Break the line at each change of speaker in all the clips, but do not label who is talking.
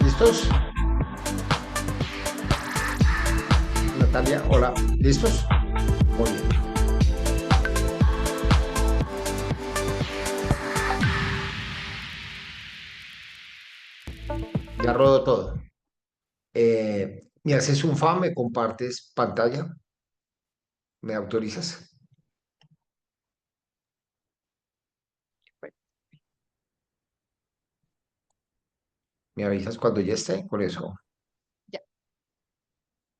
¿Listos? Natalia, hola. ¿Listos? Muy bien. Ya rodó todo. ¿Me haces un favor? ¿Me compartes pantalla? ¿Me autorizas? ¿Me avisas cuando ya esté? Por eso.
Ya,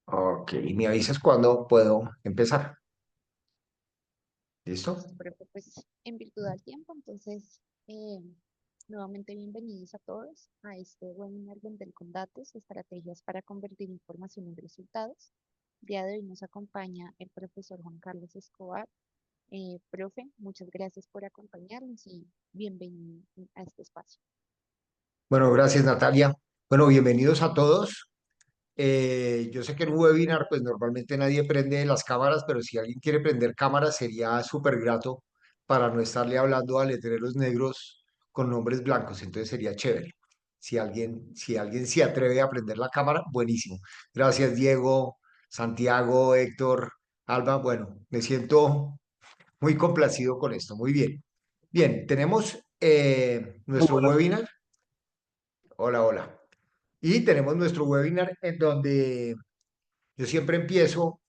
Ok. ¿Me avisas cuando puedo empezar? ¿Listo?
listo, pero pues en virtud del tiempo, entonces, eh, nuevamente bienvenidos a todos a este webinar Vender con datos, estrategias para convertir información en resultados. El día de hoy nos acompaña el profesor Juan Carlos Escobar. Profe, muchas gracias por acompañarnos y bienvenido a este espacio.
Bueno, gracias, Natalia. Bueno, bienvenidos a todos. Yo sé que en un webinar, pues normalmente nadie prende las cámaras, pero si alguien quiere prender cámaras sería súper grato para no estarle hablando a letreros negros con nombres blancos. Entonces sería chévere. Si alguien se atreve a prender la cámara, buenísimo. Gracias, Diego, Santiago, Héctor, Alba. Bueno, me siento muy complacido con esto. Muy bien. Bien, tenemos nuestro webinar. Hola, hola. Y tenemos nuestro webinar en donde yo siempre empiezo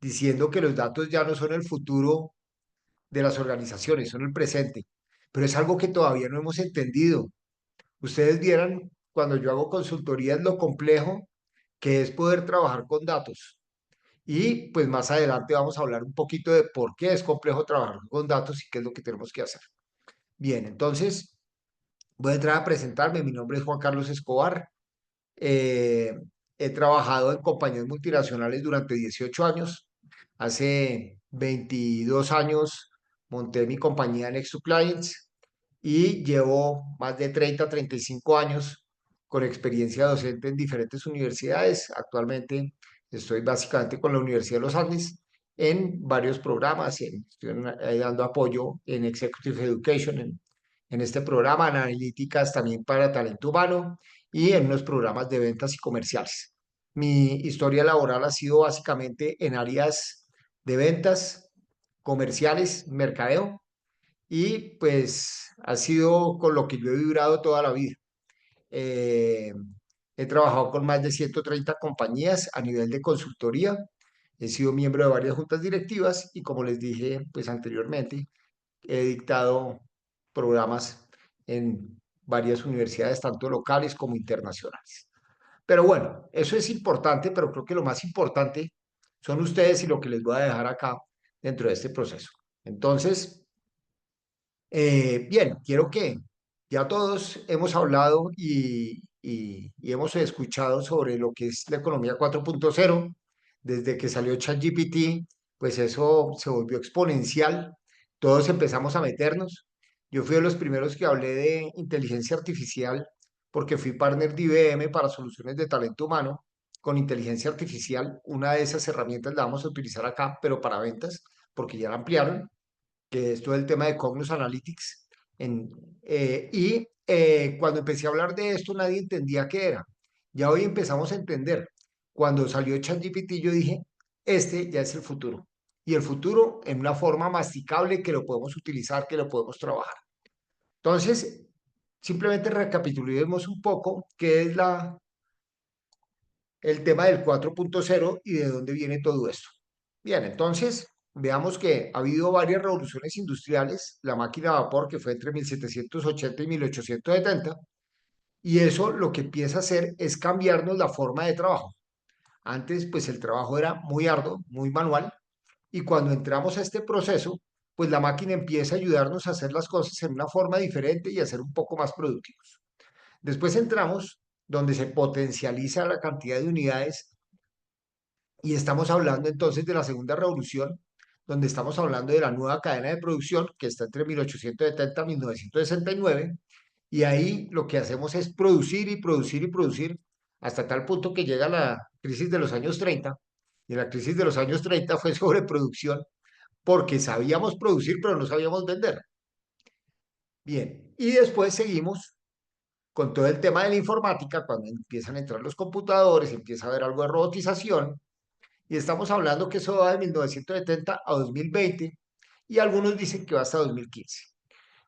diciendo que los datos ya no son el futuro de las organizaciones, son el presente, pero es algo que todavía no hemos entendido. Ustedes vieran cuando yo hago consultorías lo complejo que es poder trabajar con datos. Y pues más adelante vamos a hablar un poquito de por qué es complejo trabajar con datos y qué es lo que tenemos que hacer. Bien, entonces voy a entrar a presentarme. Mi nombre es Juan Carlos Escobar. Eh, He trabajado en compañías multinacionales durante 18 años. Hace 22 años monté mi compañía Next to Clients y llevo más de 35 años con experiencia docente en diferentes universidades. Actualmente estoy básicamente con la Universidad de los Andes en varios programas, estoy dando apoyo en Executive Education, en este programa, en analíticas también para talento humano y en unos programas de ventas y comerciales. Mi historia laboral ha sido básicamente en áreas de ventas, comerciales, mercadeo, y pues ha sido con lo que yo he vibrado toda la vida. Eh, He trabajado con más de 130 compañías a nivel de consultoría, he sido miembro de varias juntas directivas y como les dije pues anteriormente, he dictado programas en varias universidades, tanto locales como internacionales. Pero bueno, eso es importante, pero creo que lo más importante son ustedes y lo que les voy a dejar acá dentro de este proceso. Entonces, bien, quiero que ya todos hemos hablado y hemos escuchado sobre lo que es la economía 4.0. Desde que salió ChatGPT, pues eso se volvió exponencial. Todos empezamos a meternos. Yo fui de los primeros que hablé de inteligencia artificial porque fui partner de IBM para soluciones de talento humano con inteligencia artificial. Una de esas herramientas la vamos a utilizar acá, pero para ventas, porque ya la ampliaron, que es todo el tema de Cognos Analytics. En, cuando empecé a hablar de esto, nadie entendía qué era. Ya hoy empezamos a entender. Cuando salió ChatGPT, yo dije, este ya es el futuro. Y el futuro en una forma masticable que lo podemos utilizar, que lo podemos trabajar. Entonces, simplemente recapitulemos un poco qué es el tema del 4.0 y de dónde viene todo esto. Bien, entonces veamos que ha habido varias revoluciones industriales, la máquina de vapor que fue entre 1780 y 1870, y eso lo que empieza a hacer es cambiarnos la forma de trabajo. Antes, pues el trabajo era muy arduo, muy manual, y cuando entramos a este proceso, pues la máquina empieza a ayudarnos a hacer las cosas en una forma diferente y a ser un poco más productivos. Después entramos donde se potencializa la cantidad de unidades y estamos hablando entonces de la segunda revolución, donde estamos hablando de la nueva cadena de producción que está entre 1870 y 1969. Y ahí lo que hacemos es producir y producir y producir hasta tal punto que llega la crisis de los años 30. Y la crisis de los años 30 fue sobreproducción porque sabíamos producir pero no sabíamos vender. Bien, y después seguimos con todo el tema de la informática, cuando empiezan a entrar los computadores, empieza a haber algo de robotización, y estamos hablando que eso va de 1970 a 2020 y algunos dicen que va hasta 2015.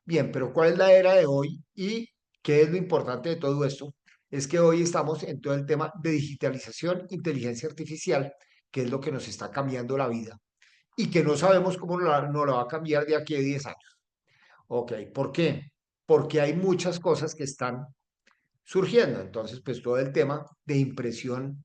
Bien, pero ¿cuál es la era de hoy y qué es lo importante de todo esto? Es que hoy estamos en todo el tema de digitalización, inteligencia artificial, que es lo que nos está cambiando la vida y que no sabemos cómo nos la va a cambiar de aquí a 10 años. Ok, ¿por qué? Porque hay muchas cosas que están surgiendo. Entonces, pues todo el tema de impresión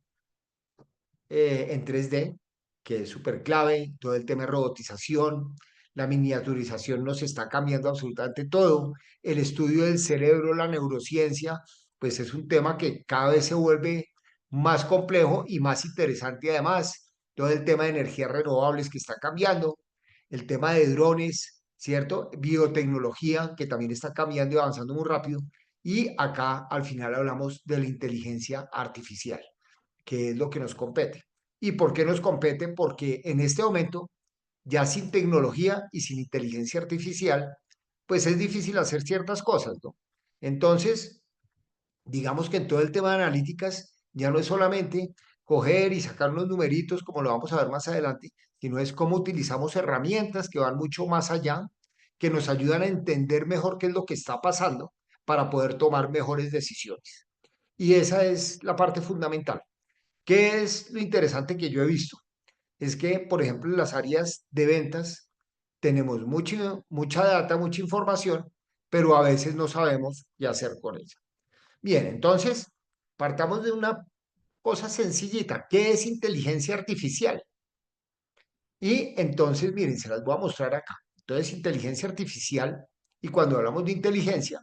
en 3D, que es súper clave, todo el tema de robotización, la miniaturización nos está cambiando absolutamente todo, el estudio del cerebro, la neurociencia, pues es un tema que cada vez se vuelve más complejo y más interesante además, todo el tema de energías renovables que está cambiando, el tema de drones, ¿cierto? Biotecnología, que también está cambiando y avanzando muy rápido, y acá al final hablamos de la inteligencia artificial, que es lo que nos compete. ¿Y por qué nos compete? Porque en este momento, ya sin tecnología y sin inteligencia artificial, pues es difícil hacer ciertas cosas, ¿no? Entonces, digamos que en todo el tema de analíticas ya no es solamente coger y sacar unos numeritos, como lo vamos a ver más adelante, sino es cómo utilizamos herramientas que van mucho más allá, que nos ayudan a entender mejor qué es lo que está pasando para poder tomar mejores decisiones. Y esa es la parte fundamental. ¿Qué es lo interesante que yo he visto? Es que, por ejemplo, en las áreas de ventas tenemos mucha data, mucha información, pero a veces no sabemos qué hacer con ella. Bien, entonces, partamos de una cosa sencillita. ¿Qué es inteligencia artificial? Y entonces, miren, se las voy a mostrar acá. Entonces, inteligencia artificial, y cuando hablamos de inteligencia,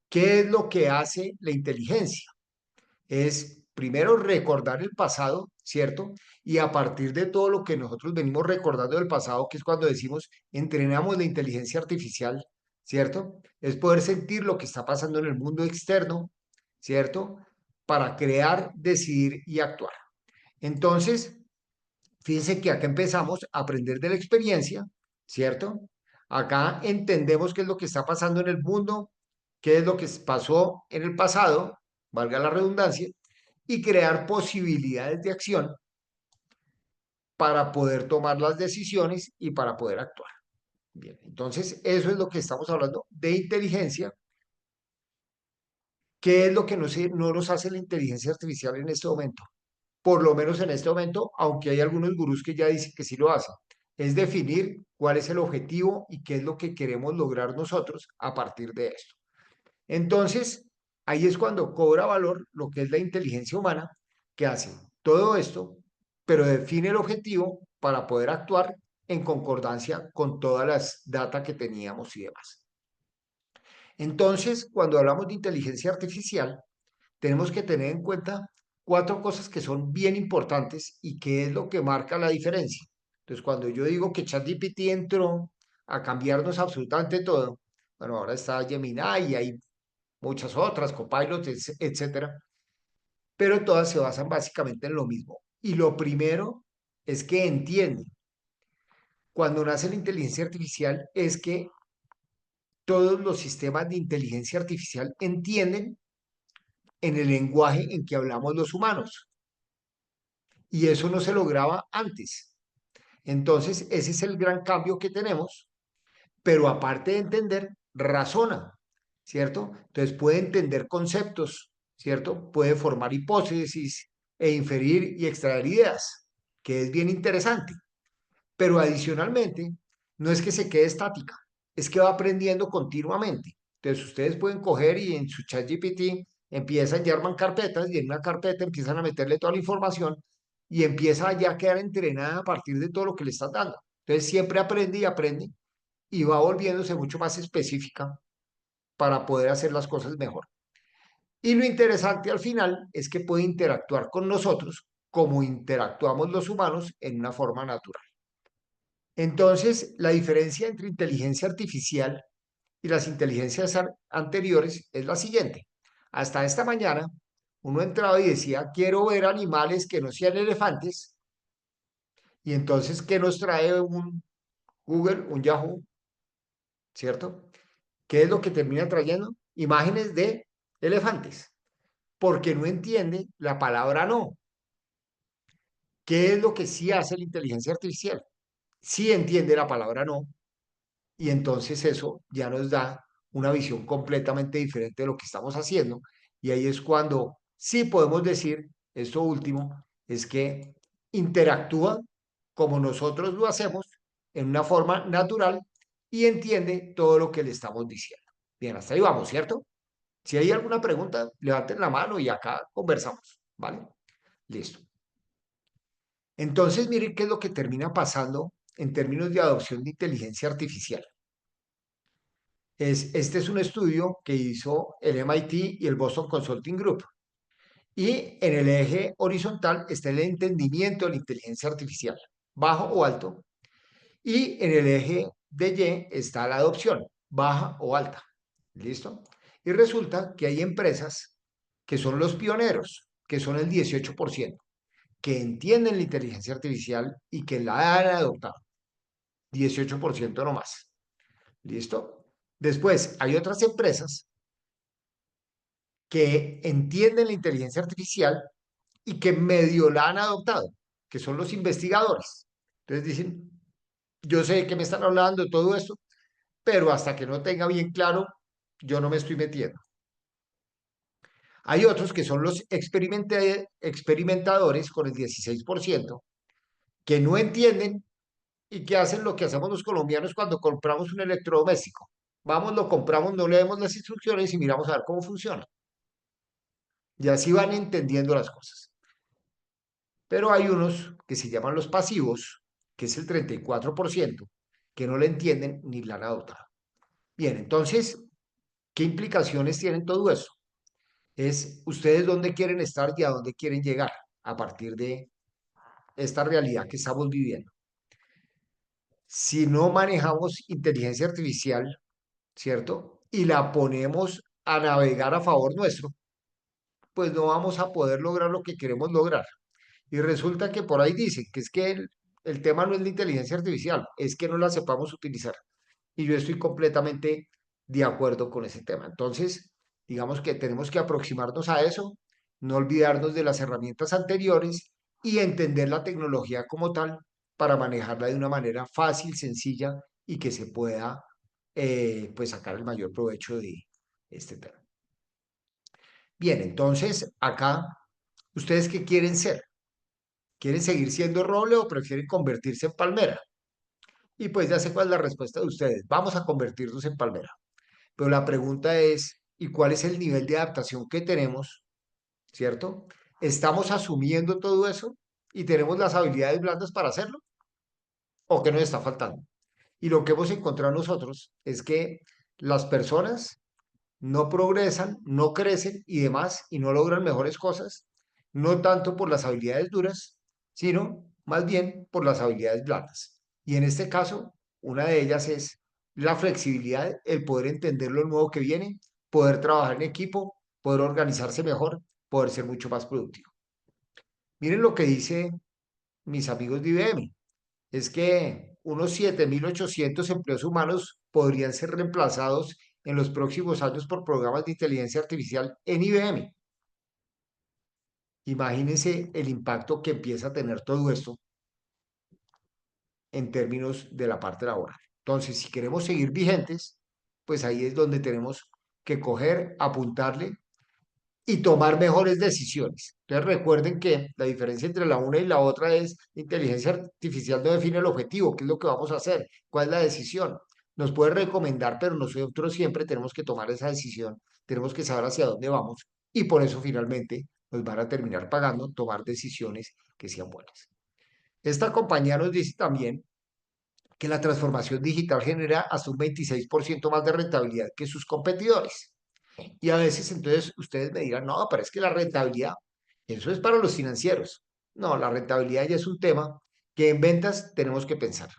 ¿qué es lo que hace la inteligencia? Es primero recordar el pasado, ¿cierto? Y a partir de todo lo que nosotros venimos recordando del pasado, que es cuando decimos entrenamos la inteligencia artificial, ¿cierto? Es poder sentir lo que está pasando en el mundo externo, ¿cierto? Para crear, decidir y actuar. Entonces, fíjense que acá empezamos a aprender de la experiencia, ¿cierto? Acá entendemos qué es lo que está pasando en el mundo, qué es lo que pasó en el pasado, valga la redundancia, y crear posibilidades de acción para poder tomar las decisiones y para poder actuar. Bien, entonces eso es lo que estamos hablando de inteligencia. ¿Qué es lo que no nos hace la inteligencia artificial en este momento? Por lo menos en este momento, aunque hay algunos gurús que ya dicen que sí lo hacen, es definir cuál es el objetivo y qué es lo que queremos lograr nosotros a partir de esto. Entonces, ahí es cuando cobra valor lo que es la inteligencia humana, que hace todo esto, pero define el objetivo para poder actuar en concordancia con todas las data que teníamos y demás. Entonces, cuando hablamos de inteligencia artificial, tenemos que tener en cuenta cuatro cosas que son bien importantes y que es lo que marca la diferencia. Entonces, cuando yo digo que ChatGPT entró a cambiarnos absolutamente todo, bueno, ahora está Gemini y hay muchas otras, Copilot, etcétera, pero todas se basan básicamente en lo mismo. Y lo primero es que entienden. cuando nace la inteligencia artificial es que todos los sistemas de inteligencia artificial entienden en el lenguaje en que hablamos los humanos. Y eso no se lograba antes. Entonces, ese es el gran cambio que tenemos, pero aparte de entender, razona, ¿cierto? Entonces puede entender conceptos, ¿cierto? Puede formar hipótesis e inferir y extraer ideas, que es bien interesante. Pero adicionalmente, no es que se quede estática, es que va aprendiendo continuamente. Entonces ustedes pueden coger y en su chat GPT empiezan y arman carpetas y en una carpeta empiezan a meterle toda la información y empieza ya a quedar entrenada a partir de todo lo que le están dando. Entonces siempre aprende y aprende y va volviéndose mucho más específica para poder hacer las cosas mejor. Y lo interesante al final es que puede interactuar con nosotros como interactuamos los humanos en una forma natural. Entonces, la diferencia entre inteligencia artificial y las inteligencias anteriores es la siguiente. Hasta esta mañana, uno entraba y decía, quiero ver animales que no sean elefantes, y entonces, ¿qué nos trae un Google, un Yahoo, cierto? ¿Qué es lo que termina trayendo? Imágenes de elefantes, porque no entiende la palabra no. ¿Qué es lo que sí hace la inteligencia artificial? Sí entiende la palabra no, y entonces eso ya nos da una visión completamente diferente de lo que estamos haciendo. Y ahí es cuando sí podemos decir, esto último, es que interactúa como nosotros lo hacemos, en una forma natural, y entiende todo lo que le estamos diciendo. Bien, hasta ahí vamos, ¿cierto? Si hay alguna pregunta, levanten la mano y acá conversamos, ¿vale? Listo. Entonces, miren qué es lo que termina pasando en términos de adopción de inteligencia artificial. Este es un estudio que hizo el MIT y el Boston Consulting Group. Y en el eje horizontal está el entendimiento de la inteligencia artificial, bajo o alto. Y en el eje de Y está la adopción, baja o alta. ¿Listo? Y resulta que hay empresas que son los pioneros, que son el 18%, que entienden la inteligencia artificial y que la han adoptado. 18% no más. ¿Listo? Después, hay otras empresas que entienden la inteligencia artificial y que medio la han adoptado, que son los investigadores. Entonces dicen, yo sé que me están hablando de todo esto, pero hasta que no tenga bien claro, yo no me estoy metiendo. Hay otros que son los experimentadores con el 16%, que no entienden y que hacen lo que hacemos los colombianos cuando compramos un electrodoméstico. Vamos, lo compramos, no leemos las instrucciones y miramos a ver cómo funciona. Y así van entendiendo las cosas. Pero hay unos que se llaman los pasivos, que es el 34%, que no le entienden ni la han adoptado. Bien, entonces, ¿qué implicaciones tienen todo eso? Es ustedes dónde quieren estar y a dónde quieren llegar a partir de esta realidad que estamos viviendo. Si no manejamos inteligencia artificial, ¿cierto? Y la ponemos a navegar a favor nuestro, pues no vamos a poder lograr lo que queremos lograr. Y resulta que por ahí dicen que es que el tema no es la inteligencia artificial, es que no la sepamos utilizar. Y yo estoy completamente de acuerdo con ese tema. Entonces, digamos que tenemos que aproximarnos a eso, no olvidarnos de las herramientas anteriores y entender la tecnología como tal para manejarla de una manera fácil, sencilla y que se pueda pues sacar el mayor provecho de este tema. Bien, entonces acá, ¿ustedes qué quieren ser? ¿Quieren seguir siendo roble o prefieren convertirse en palmera? Y pues ya sé cuál es la respuesta de ustedes. Vamos a convertirnos en palmera. Pero la pregunta es, ¿y cuál es el nivel de adaptación que tenemos? ¿Cierto? ¿Estamos asumiendo todo eso y tenemos las habilidades blandas para hacerlo? ¿O qué nos está faltando? Y lo que hemos encontrado nosotros es que las personas no progresan, no crecen y demás, y no logran mejores cosas, no tanto por las habilidades duras, sino más bien por las habilidades blandas. Y en este caso, una de ellas es la flexibilidad, el poder entender lo nuevo que viene, poder trabajar en equipo, poder organizarse mejor, poder ser mucho más productivo. Miren lo que dice mis amigos de IBM, es que unos 7.800 empleos humanos podrían ser reemplazados en los próximos años por programas de inteligencia artificial en IBM. Imagínense el impacto que empieza a tener todo esto en términos de la parte laboral. Entonces, si queremos seguir vigentes, pues ahí es donde tenemos que coger, apuntarle y tomar mejores decisiones. Entonces recuerden que la diferencia entre la una y la otra es inteligencia artificial no define el objetivo, qué es lo que vamos a hacer, cuál es la decisión. Nos puede recomendar, pero nosotros siempre tenemos que tomar esa decisión, tenemos que saber hacia dónde vamos y por eso finalmente nos van a terminar pagando tomar decisiones que sean buenas. Esta compañía nos dice también que la transformación digital genera hasta un 26% más de rentabilidad que sus competidores. Y a veces entonces ustedes me dirán, no, pero es que la rentabilidad, eso es para los financieros. No, la rentabilidad ya es un tema que en ventas tenemos que pensar,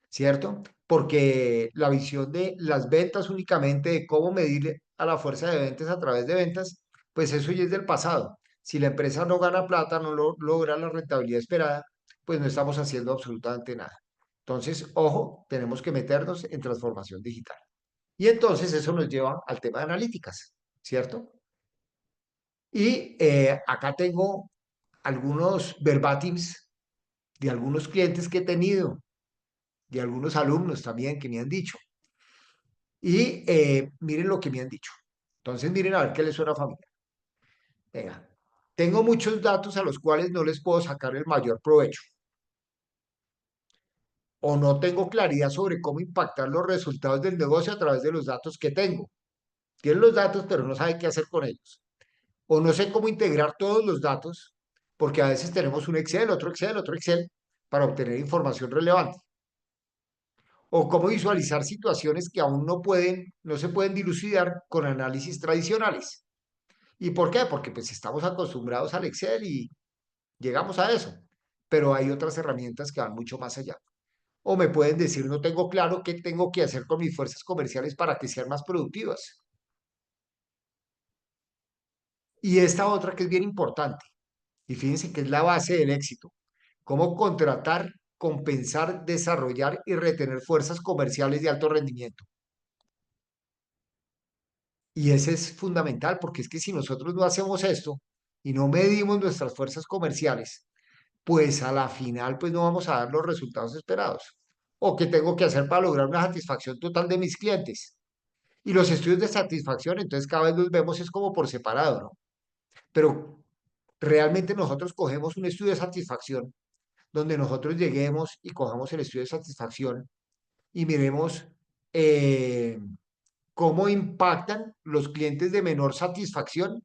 ¿cierto? Porque la visión de las ventas únicamente, de cómo medir a la fuerza de ventas a través de ventas, pues eso ya es del pasado. Si la empresa no gana plata, no logra la rentabilidad esperada, pues no estamos haciendo absolutamente nada. Entonces, ojo, tenemos que meternos en transformación digital. Y entonces eso nos lleva al tema de analíticas, ¿cierto? Y acá tengo algunos verbatims de algunos clientes que he tenido, de algunos alumnos también que me han dicho. Y miren lo que me han dicho. Entonces miren a ver qué les suena familiar. Venga, tengo muchos datos a los cuales no les puedo sacar el mayor provecho. O no tengo claridad sobre cómo impactar los resultados del negocio a través de los datos que tengo. Tienen los datos, pero no sabe qué hacer con ellos. O no sé cómo integrar todos los datos, porque a veces tenemos un Excel, otro Excel, otro Excel, para obtener información relevante. O cómo visualizar situaciones que aún no se pueden dilucidar con análisis tradicionales. ¿Y por qué? Porque pues estamos acostumbrados al Excel y llegamos a eso. Pero hay otras herramientas que van mucho más allá. O me pueden decir, no tengo claro qué tengo que hacer con mis fuerzas comerciales para que sean más productivas. Y esta otra que es bien importante, y fíjense que es la base del éxito. Cómo contratar, compensar, desarrollar y retener fuerzas comerciales de alto rendimiento. Y ese es fundamental porque es que si nosotros no hacemos esto y no medimos nuestras fuerzas comerciales, pues a la final pues no vamos a dar los resultados esperados. ¿O qué tengo que hacer para lograr una satisfacción total de mis clientes? Y los estudios de satisfacción, entonces cada vez los vemos es como por separado, ¿no? Pero realmente nosotros cogemos un estudio de satisfacción donde nosotros lleguemos y cojamos el estudio de satisfacción y miremos eh, cómo impactan los clientes de menor satisfacción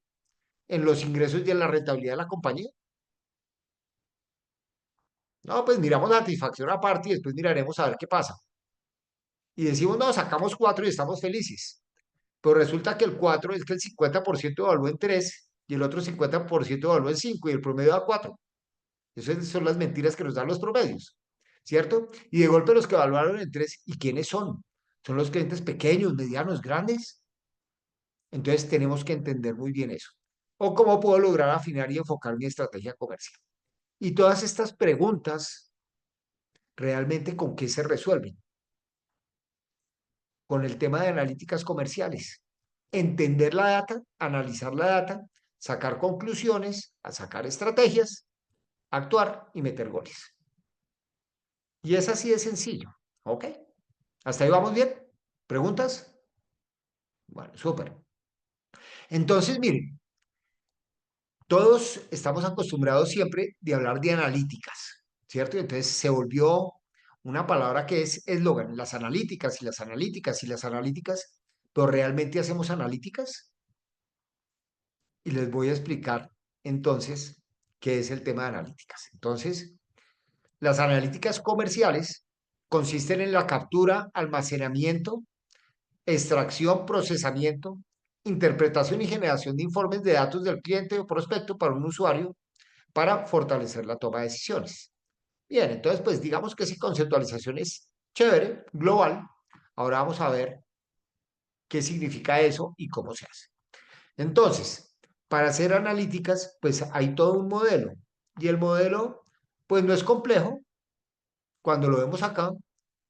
en los ingresos y en la rentabilidad de la compañía. No, pues miramos la satisfacción aparte y después miraremos a ver qué pasa. Y decimos, no, sacamos 4 y estamos felices. Pero resulta que el 4 es que el 50% evalúa en 3 y el otro 50% evalúa en 5 y el promedio da 4. Esas son las mentiras que nos dan los promedios, ¿cierto? Y de golpe los que evaluaron en 3, ¿y quiénes son? ¿Son los clientes pequeños, medianos, grandes? Entonces tenemos que entender muy bien eso. ¿O cómo puedo lograr afinar y enfocar mi estrategia comercial? Y todas estas preguntas, ¿realmente con qué se resuelven? Con el tema de analíticas comerciales. Entender la data, analizar la data, sacar conclusiones, a sacar estrategias, actuar y meter goles. Y es así de sencillo. ¿Ok? ¿Hasta ahí vamos bien? ¿Preguntas? Bueno, súper. Entonces, miren, todos estamos acostumbrados siempre de hablar de analíticas, ¿cierto? Y entonces se volvió una palabra que es eslogan, las analíticas y las analíticas y las analíticas, pero ¿realmente hacemos analíticas? Y les voy a explicar entonces qué es el tema de analíticas. Entonces, las analíticas comerciales consisten en la captura, almacenamiento, extracción, procesamiento, interpretación y generación de informes de datos del cliente o prospecto para un usuario para fortalecer la toma de decisiones. Bien, entonces, pues digamos que esa conceptualización es chévere, global. Ahora vamos a ver qué significa eso y cómo se hace. Entonces, para hacer analíticas, pues hay todo un modelo. Y el modelo, pues no es complejo, cuando lo vemos acá,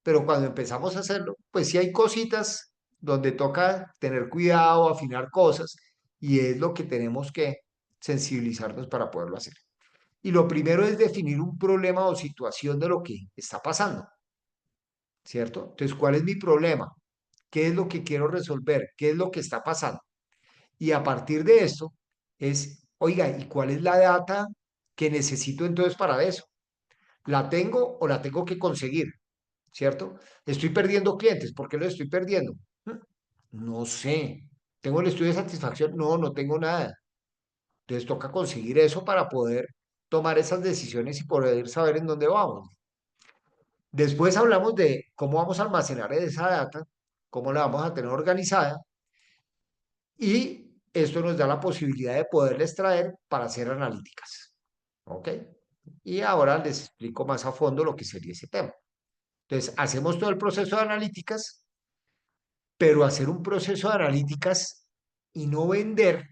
pero cuando empezamos a hacerlo, pues sí hay cositas donde toca tener cuidado, afinar cosas, y es lo que tenemos que sensibilizarnos para poderlo hacer. Y lo primero es definir un problema o situación de lo que está pasando, ¿cierto? Entonces, ¿cuál es mi problema? ¿Qué es lo que quiero resolver? ¿Qué es lo que está pasando? Y a partir de esto es, oiga, ¿y cuál es la data que necesito entonces para eso? ¿La tengo o la tengo que conseguir? ¿Cierto? Estoy perdiendo clientes. ¿Por qué los estoy perdiendo? Mm, No sé. ¿Tengo el estudio de satisfacción? No, no tengo nada. Entonces toca conseguir eso para poder tomar esas decisiones y poder saber en dónde vamos. Después hablamos de cómo vamos a almacenar esa data, cómo la vamos a tener organizada y esto nos da la posibilidad de poderla extraer para hacer analíticas. ¿Ok? Y ahora les explico más a fondo lo que sería ese tema. Entonces, hacemos todo el proceso de analíticas, pero hacer un proceso de analíticas y no vender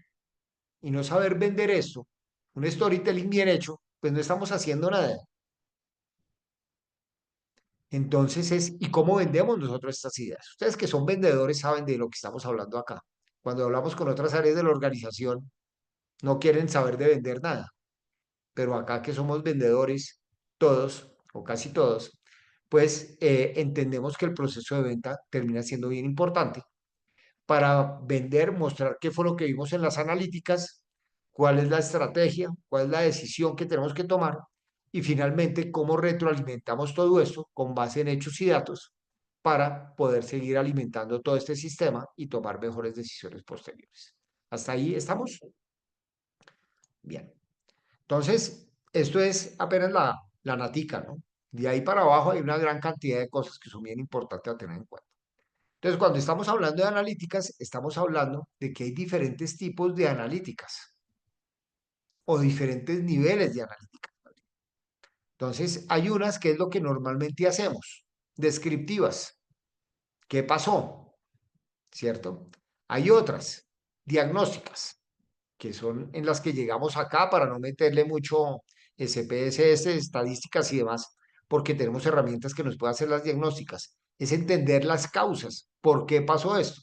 y no saber vender esto, un storytelling bien hecho, pues no estamos haciendo nada. Entonces ¿y cómo vendemos nosotros estas ideas? Ustedes que son vendedores saben de lo que estamos hablando acá. Cuando hablamos con otras áreas de la organización, no quieren saber de vender nada, pero acá que somos vendedores, todos o casi todos, pues entendemos que el proceso de venta termina siendo bien importante para vender, mostrar qué fue lo que vimos en las analíticas, cuál es la estrategia, cuál es la decisión que tenemos que tomar y finalmente cómo retroalimentamos todo esto con base en hechos y datos para poder seguir alimentando todo este sistema y tomar mejores decisiones posteriores. ¿Hasta ahí estamos? Bien. Entonces, esto es apenas la natica, ¿no? De ahí para abajo hay una gran cantidad de cosas que son bien importantes a tener en cuenta. Entonces, cuando estamos hablando de analíticas, estamos hablando de que hay diferentes tipos de analíticas o diferentes niveles de analítica. Entonces, hay unas que es lo que normalmente hacemos, descriptivas. ¿Qué pasó? ¿Cierto? Hay otras, diagnósticas, que son en las que llegamos acá para no meterle mucho SPSS, estadísticas y demás, porque tenemos herramientas que nos pueden hacer las diagnósticas. Es entender las causas, por qué pasó esto.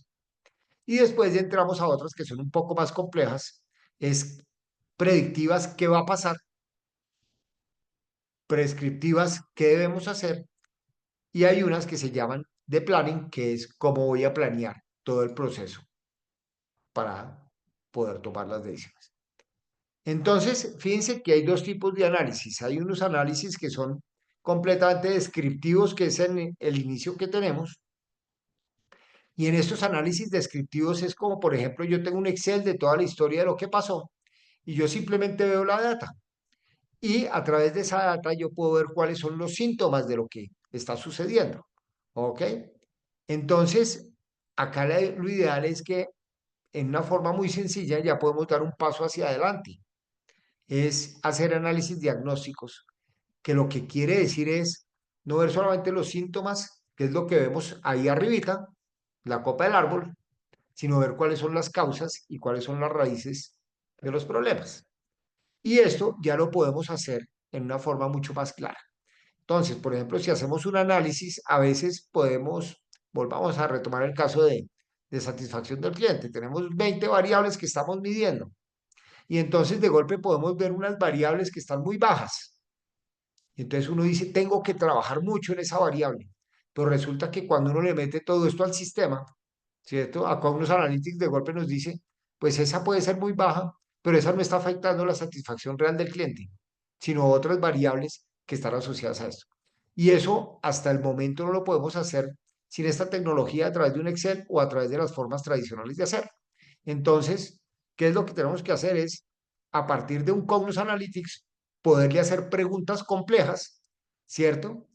Y después ya entramos a otras que son un poco más complejas, es predictivas, qué va a pasar, prescriptivas, qué debemos hacer, y hay unas que se llaman de planning, que es cómo voy a planear todo el proceso para poder tomar las decisiones. Entonces, fíjense que hay dos tipos de análisis. Hay unos análisis que son completamente descriptivos, que es en el inicio que tenemos, y en estos análisis descriptivos es como, por ejemplo, yo tengo un Excel de toda la historia de lo que pasó, y yo simplemente veo la data. Y a través de esa data yo puedo ver cuáles son los síntomas de lo que está sucediendo. ¿Ok? Entonces, acá lo ideal es que en una forma muy sencilla ya podemos dar un paso hacia adelante. Es hacer análisis diagnósticos, que lo que quiere decir es no ver solamente los síntomas, que es lo que vemos ahí arribita, la copa del árbol, sino ver cuáles son las causas y cuáles son las raíces de los problemas. Y esto ya lo podemos hacer en una forma mucho más clara. Entonces, por ejemplo, si hacemos un análisis, a veces podemos, volvamos a retomar el caso de satisfacción del cliente. Tenemos 20 variables que estamos midiendo y entonces de golpe podemos ver unas variables que están muy bajas. Y entonces uno dice, tengo que trabajar mucho en esa variable. Pero resulta que cuando uno le mete todo esto al sistema, ¿cierto? Acá unos analytics de golpe nos dice, pues esa puede ser muy baja, pero esa no está afectando la satisfacción real del cliente, sino otras variables que están asociadas a esto. Y eso hasta el momento no lo podemos hacer sin esta tecnología a través de un Excel o a través de las formas tradicionales de hacer. Entonces, ¿qué es lo que tenemos que hacer? Es, a partir de un Cognos Analytics, poderle hacer preguntas complejas, ¿cierto?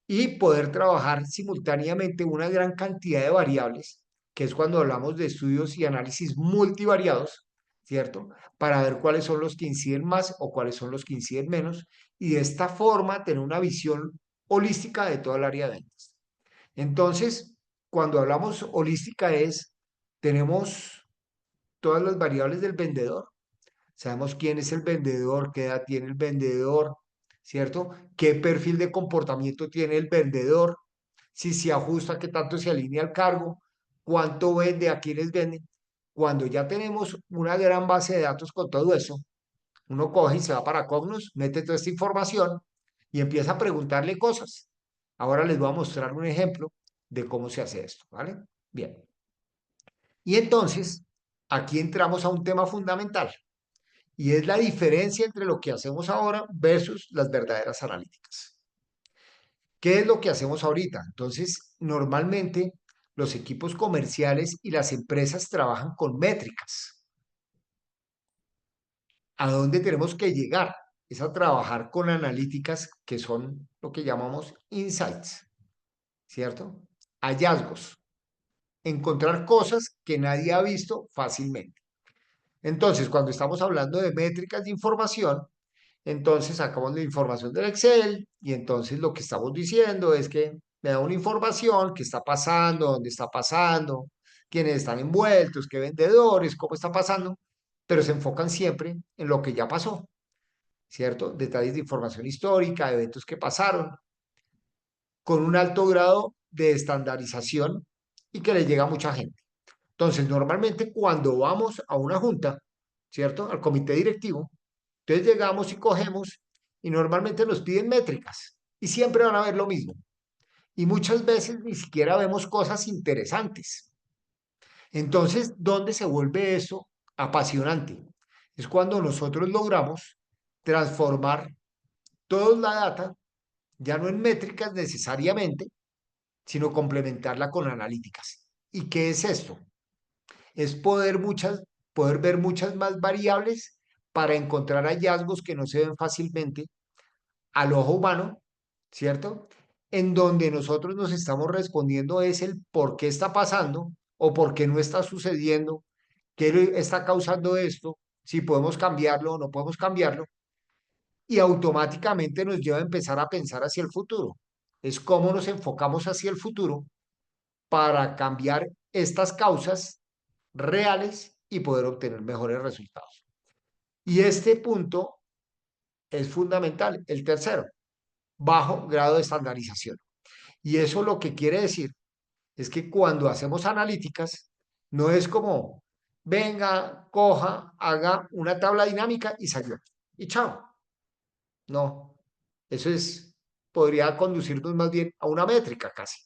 Y poder trabajar simultáneamente una gran cantidad de variables, que es cuando hablamos de estudios y análisis multivariados, ¿cierto? Para ver cuáles son los que inciden más o cuáles son los que inciden menos, y de esta forma tener una visión holística de toda el área de ventas. Entonces, cuando hablamos holística es, tenemos todas las variables del vendedor, sabemos quién es el vendedor, qué edad tiene el vendedor, ¿cierto? ¿Qué perfil de comportamiento tiene el vendedor? Si se ajusta, qué tanto se alinea al cargo, cuánto vende, a quiénes venden. Cuando ya tenemos una gran base de datos con todo eso, uno coge y se va para Cognos, mete toda esta información y empieza a preguntarle cosas. Ahora les voy a mostrar un ejemplo de cómo se hace esto, ¿vale? Bien. Y entonces, aquí entramos a un tema fundamental y es la diferencia entre lo que hacemos ahora versus las verdaderas analíticas. ¿Qué es lo que hacemos ahorita? Entonces, normalmente los equipos comerciales y las empresas trabajan con métricas. ¿A dónde tenemos que llegar? Es a trabajar con analíticas que son lo que llamamos insights, ¿cierto? Hallazgos. Encontrar cosas que nadie ha visto fácilmente. Entonces, cuando estamos hablando de métricas de información, entonces sacamos la información del Excel y entonces lo que estamos diciendo es que me da una información, qué está pasando, dónde está pasando, quiénes están envueltos, qué vendedores, cómo está pasando, pero se enfocan siempre en lo que ya pasó, ¿cierto? Detalles de información histórica, eventos que pasaron, con un alto grado de estandarización y que le llega a mucha gente. Entonces, normalmente cuando vamos a una junta, ¿cierto? Al comité directivo, entonces llegamos y cogemos y normalmente nos piden métricas y siempre van a ver lo mismo. Y muchas veces ni siquiera vemos cosas interesantes. Entonces, ¿dónde se vuelve eso apasionante? Es cuando nosotros logramos transformar toda la data, ya no en métricas necesariamente, sino complementarla con analíticas. ¿Y qué es esto? Es poder ver muchas más variables para encontrar hallazgos que no se ven fácilmente al ojo humano, ¿cierto? En donde nosotros nos estamos respondiendo es el por qué está pasando o por qué no está sucediendo, qué está causando esto, si podemos cambiarlo o no podemos cambiarlo, y automáticamente nos lleva a empezar a pensar hacia el futuro. Es cómo nos enfocamos hacia el futuro para cambiar estas causas reales y poder obtener mejores resultados. Y este punto es fundamental. El tercero, bajo grado de estandarización. Y eso lo que quiere decir es que cuando hacemos analíticas, no es como, venga, coja, haga una tabla dinámica y salió. Y chao. No, eso es, podría conducirnos más bien a una métrica casi.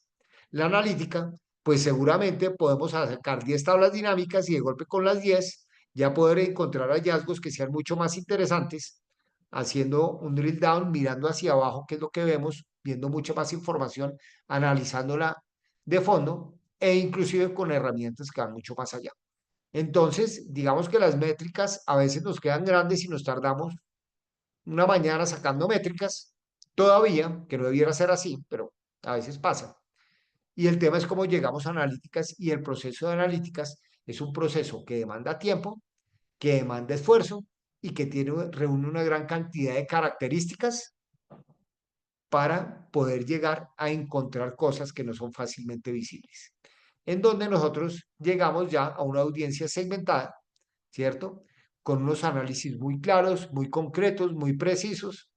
La analítica, pues seguramente podemos sacar 10 tablas dinámicas y de golpe con las 10 ya poder encontrar hallazgos que sean mucho más interesantes, haciendo un drill down, mirando hacia abajo, qué es lo que vemos, viendo mucha más información, analizándola de fondo e inclusive con herramientas que van mucho más allá. Entonces, digamos que las métricas a veces nos quedan grandes y nos tardamos una mañana sacando métricas, todavía, que no debiera ser así, pero a veces pasa. Y el tema es cómo llegamos a analíticas y el proceso de analíticas es un proceso que demanda tiempo, que demanda esfuerzo y que reúne una gran cantidad de características para poder llegar a encontrar cosas que no son fácilmente visibles. En donde nosotros llegamos ya a una audiencia segmentada, ¿cierto? Con unos análisis muy claros, muy concretos, muy precisos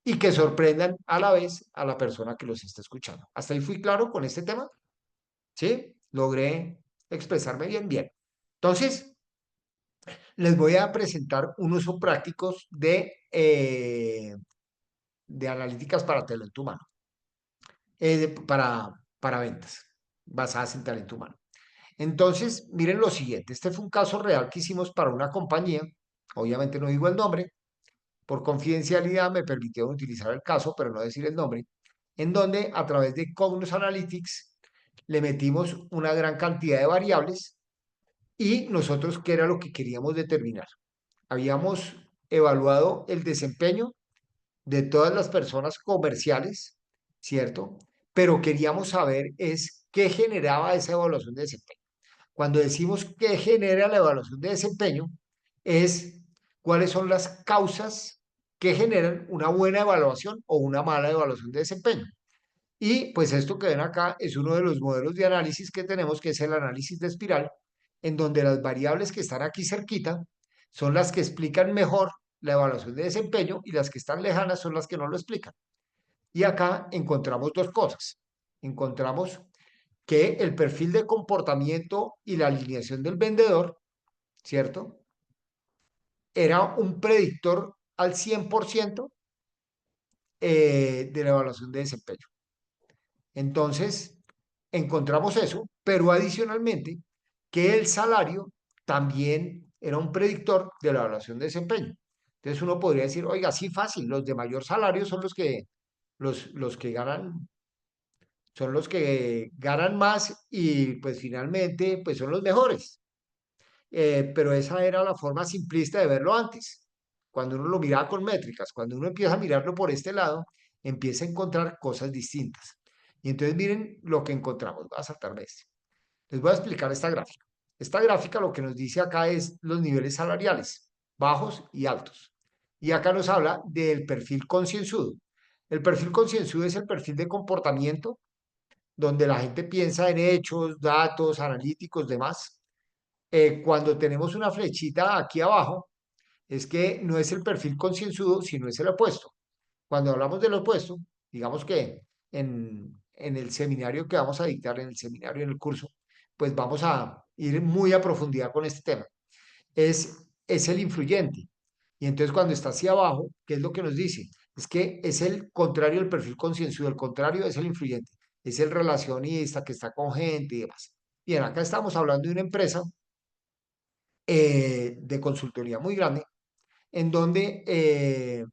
y que sorprendan a la vez a la persona que los está escuchando. ¿Hasta ahí fui claro con este tema? ¿Sí? Logré expresarme bien, bien. Entonces, les voy a presentar un uso prácticos de analíticas para talento humano, para ventas basadas en talento humano. Entonces, miren lo siguiente, este fue un caso real que hicimos para una compañía, obviamente no digo el nombre, por confidencialidad me permitieron utilizar el caso, pero no decir el nombre, en donde a través de Cognos Analytics le metimos una gran cantidad de variables y nosotros qué era lo que queríamos determinar. Habíamos evaluado el desempeño de todas las personas comerciales, ¿cierto? Pero queríamos saber es qué generaba esa evaluación de desempeño. Cuando decimos qué genera la evaluación de desempeño, es cuáles son las causas que generan una buena evaluación o una mala evaluación de desempeño. Y pues esto que ven acá es uno de los modelos de análisis que tenemos, que es el análisis de espiral, en donde las variables que están aquí cerquita son las que explican mejor la evaluación de desempeño y las que están lejanas son las que no lo explican. Y acá encontramos dos cosas. Encontramos que el perfil de comportamiento y la alineación del vendedor, ¿cierto? Era un predictor al 100% de la evaluación de desempeño. Entonces, encontramos eso, pero adicionalmente que el salario también era un predictor de la evaluación de desempeño. Entonces uno podría decir, oiga, sí, fácil, los de mayor salario son los que ganan, son los que ganan más y pues finalmente pues son los mejores. Pero esa era la forma simplista de verlo antes, cuando uno lo miraba con métricas. Cuando uno empieza a mirarlo por este lado, empieza a encontrar cosas distintas. Y entonces miren lo que encontramos. Voy a saltarme este. Les voy a explicar esta gráfica. Esta gráfica lo que nos dice acá es los niveles salariales, bajos y altos. Y acá nos habla del perfil concienzudo. El perfil concienzudo es el perfil de comportamiento donde la gente piensa en hechos, datos, analíticos, demás. Cuando tenemos una flechita aquí abajo, es que no es el perfil concienzudo, sino es el opuesto. Cuando hablamos del opuesto, digamos que en el seminario que vamos a dictar, en el seminario, en el curso, pues vamos a ir muy a profundidad con este tema. Es el influyente. Y entonces cuando está hacia abajo, ¿qué es lo que nos dice? Es que es el contrario del perfil concienzudo, el contrario es el influyente, es el relacionista que está con gente y demás. Bien, acá estamos hablando de una empresa de consultoría muy grande, en donde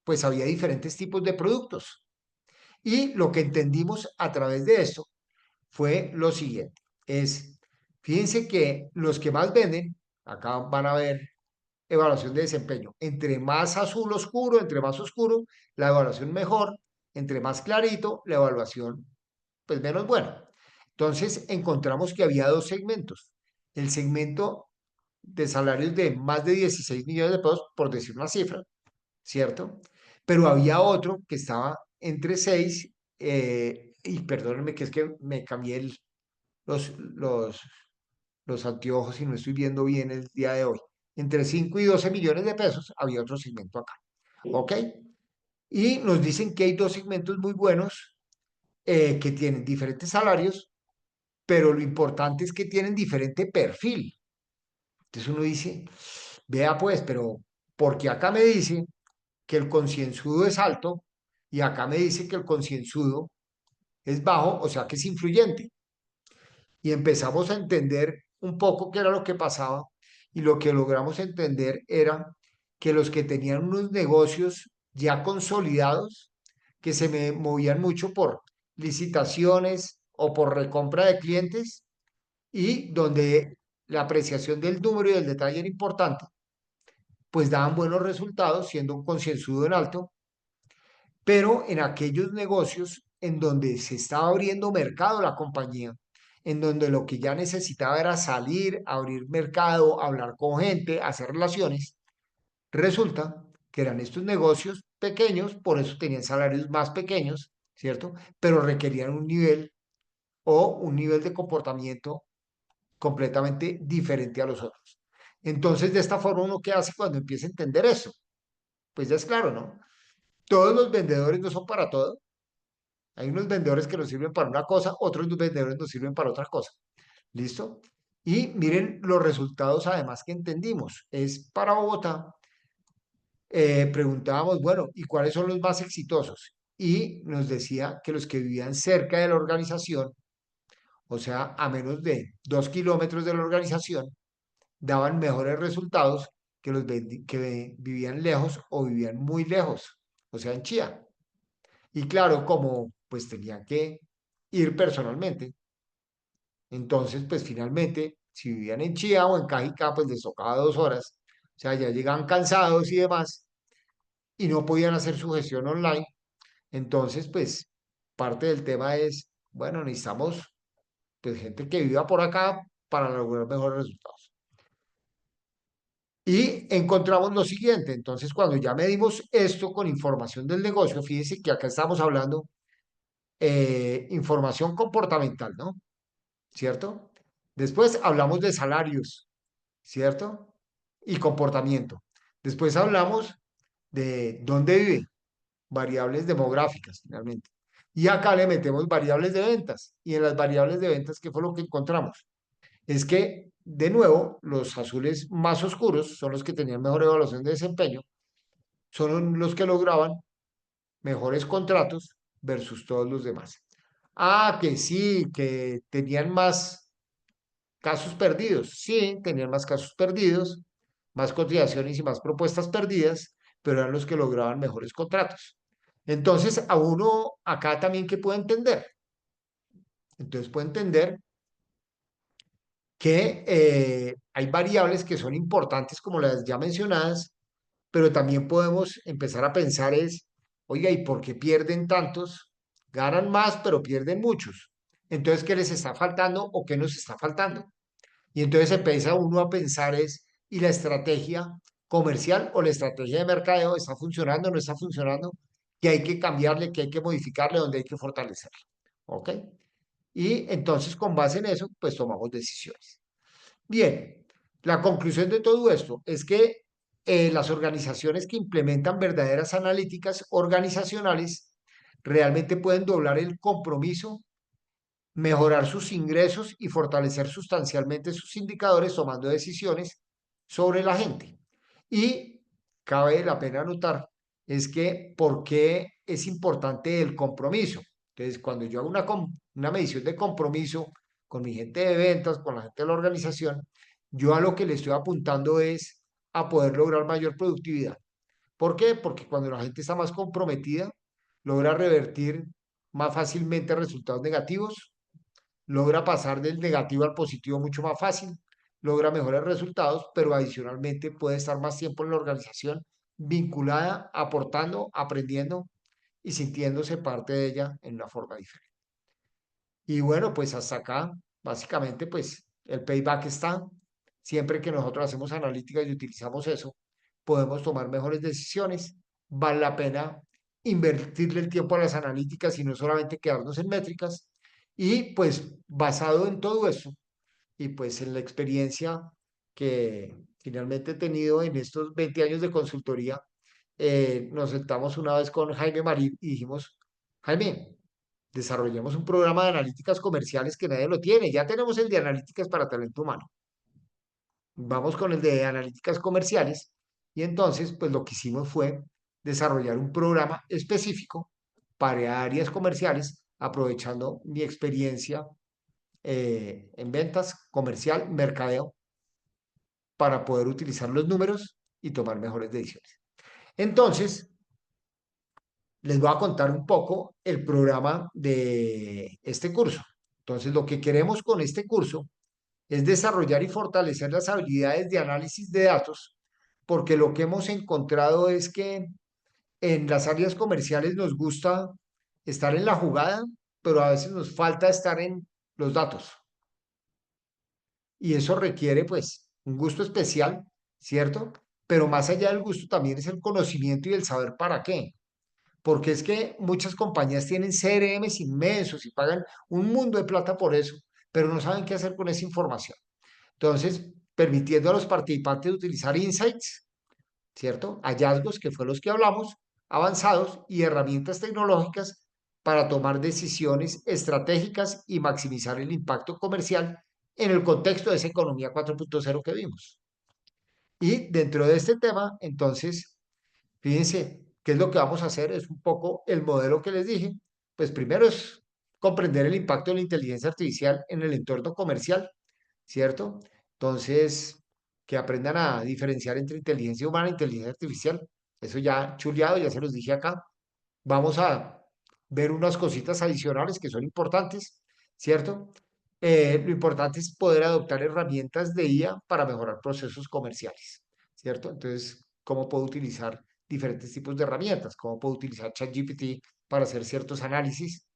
pues había diferentes tipos de productos. Y lo que entendimos a través de esto fue lo siguiente, es, fíjense que los que más venden, acá van a ver evaluación de desempeño, entre más azul oscuro, entre más oscuro, la evaluación mejor, entre más clarito, la evaluación pues menos buena. Entonces encontramos que había dos segmentos. El segmento de salarios de más de 16 millones de pesos, por decir una cifra, ¿cierto? Pero había otro que estaba entre 6 y perdónenme que es que me cambié los, los, los anteojos y no estoy viendo bien el día de hoy. Entre 5 y 12 millones de pesos había otro segmento acá, ¿ok? Y nos dicen que hay dos segmentos muy buenos que tienen diferentes salarios, pero lo importante es que tienen diferente perfil. Entonces uno dice, vea pues, pero porque acá me dice que el concienzudo es alto y acá me dice que el concienzudo es bajo, o sea que es influyente. Y empezamos a entender un poco qué era lo que pasaba y lo que logramos entender era que los que tenían unos negocios ya consolidados, que se me movían mucho por licitaciones o por recompra de clientes y donde la apreciación del número y del detalle era importante, pues daban buenos resultados siendo un concienzudo en alto, pero en aquellos negocios en donde se estaba abriendo mercado la compañía, en donde lo que ya necesitaba era salir, abrir mercado, hablar con gente, hacer relaciones, resulta que eran estos negocios pequeños, por eso tenían salarios más pequeños, ¿cierto? Pero requerían un nivel o un nivel de comportamiento completamente diferente a los otros. Entonces, de esta forma, ¿uno qué hace cuando empieza a entender eso? Pues ya es claro, ¿no? Todos los vendedores no son para todo. Hay unos vendedores que nos sirven para una cosa, otros vendedores nos sirven para otra cosa. ¿Listo? Y miren los resultados además que entendimos. Es para Bogotá. Preguntábamos, bueno, ¿y cuáles son los más exitosos? Y nos decía que los que vivían cerca de la organización, o sea, a menos de 2 kilómetros de la organización, daban mejores resultados que los que vivían lejos o vivían muy lejos, o sea, en Chía. Y claro, como pues tenían que ir personalmente, entonces pues finalmente, si vivían en Chía o en Cajicá, pues les tocaba 2 horas, o sea, ya llegaban cansados y demás, y no podían hacer su gestión online. Entonces, pues parte del tema es, bueno, necesitamos pues gente que viva por acá para lograr mejores resultados. Y encontramos lo siguiente, entonces cuando ya medimos esto con información del negocio, fíjense que acá estamos hablando información comportamental, ¿no? ¿Cierto? Después hablamos de salarios, ¿cierto? Y comportamiento. Después hablamos de dónde vive, variables demográficas, finalmente. Y acá le metemos variables de ventas. Y en las variables de ventas, ¿qué fue lo que encontramos? Es que, de nuevo, los azules más oscuros son los que tenían mejor evaluación de desempeño, son los que lograban mejores contratos versus todos los demás. Ah, que sí, que tenían más casos perdidos. Sí, tenían más casos perdidos, más cotizaciones y más propuestas perdidas, pero eran los que lograban mejores contratos. Entonces, a uno acá también que puede entender. Entonces puede entender que hay variables que son importantes como las ya mencionadas, pero también podemos empezar a pensar es, oiga, ¿y por qué pierden tantos? Ganan más, pero pierden muchos. Entonces, ¿qué les está faltando o qué nos está faltando? Y entonces empieza uno a pensar es, ¿y la estrategia comercial o la estrategia de mercadeo está funcionando, no está funcionando? ¿Qué hay que cambiarle, qué hay que modificarle, dónde hay que fortalecerlo? ¿Ok? Y entonces con base en eso, pues tomamos decisiones. Bien, la conclusión de todo esto es que las organizaciones que implementan verdaderas analíticas organizacionales realmente pueden doblar el compromiso, mejorar sus ingresos y fortalecer sustancialmente sus indicadores tomando decisiones sobre la gente. Y cabe la pena notar es que por qué es importante el compromiso. Entonces, cuando yo hago una medición de compromiso con mi gente de ventas, con la gente de la organización, yo a lo que le estoy apuntando es a poder lograr mayor productividad. ¿Por qué? Porque cuando la gente está más comprometida, logra revertir más fácilmente resultados negativos, logra pasar del negativo al positivo mucho más fácil, logra mejores resultados, pero adicionalmente puede estar más tiempo en la organización vinculada, aportando, aprendiendo y sintiéndose parte de ella en una forma diferente. Y bueno, pues hasta acá, básicamente, pues el payback está. Siempre que nosotros hacemos analítica y utilizamos eso, podemos tomar mejores decisiones. Vale la pena invertirle el tiempo a las analíticas y no solamente quedarnos en métricas. Y pues basado en todo eso y pues en la experiencia que finalmente he tenido en estos 20 años de consultoría, nos sentamos una vez con Jaime Marín y dijimos, Jaime, desarrollemos un programa de analíticas comerciales que nadie lo tiene. Ya tenemos el de analíticas para talento humano. Vamos con el de analíticas comerciales. Y entonces, pues lo que hicimos fue desarrollar un programa específico para áreas comerciales, aprovechando mi experiencia en ventas, comercial, mercadeo, para poder utilizar los números y tomar mejores decisiones. Entonces, les voy a contar un poco el programa de este curso. Entonces, lo que queremos con este curso es desarrollar y fortalecer las habilidades de análisis de datos, porque lo que hemos encontrado es que en las áreas comerciales nos gusta estar en la jugada, pero a veces nos falta estar en los datos. Y eso requiere, pues, un gusto especial, ¿cierto? Pero más allá del gusto también es el conocimiento y el saber para qué. Porque es que muchas compañías tienen CRMs inmensos y pagan un mundo de plata por eso, pero no saben qué hacer con esa información. Entonces, permitiendo a los participantes utilizar insights, ¿cierto? Hallazgos, que fue los que hablamos, avanzados y herramientas tecnológicas para tomar decisiones estratégicas y maximizar el impacto comercial en el contexto de esa economía 4.0 que vimos. Y dentro de este tema, entonces, fíjense, ¿qué es lo que vamos a hacer? Es un poco el modelo que les dije. Pues primero es comprender el impacto de la inteligencia artificial en el entorno comercial, ¿cierto? Entonces, que aprendan a diferenciar entre inteligencia humana e inteligencia artificial. Eso ya chuleado, ya se los dije acá. Vamos a ver unas cositas adicionales que son importantes, ¿cierto? Lo importante es poder adoptar herramientas de IA para mejorar procesos comerciales, ¿cierto? Entonces, ¿cómo puedo utilizar diferentes tipos de herramientas? ¿Cómo puedo utilizar ChatGPT para hacer ciertos análisis?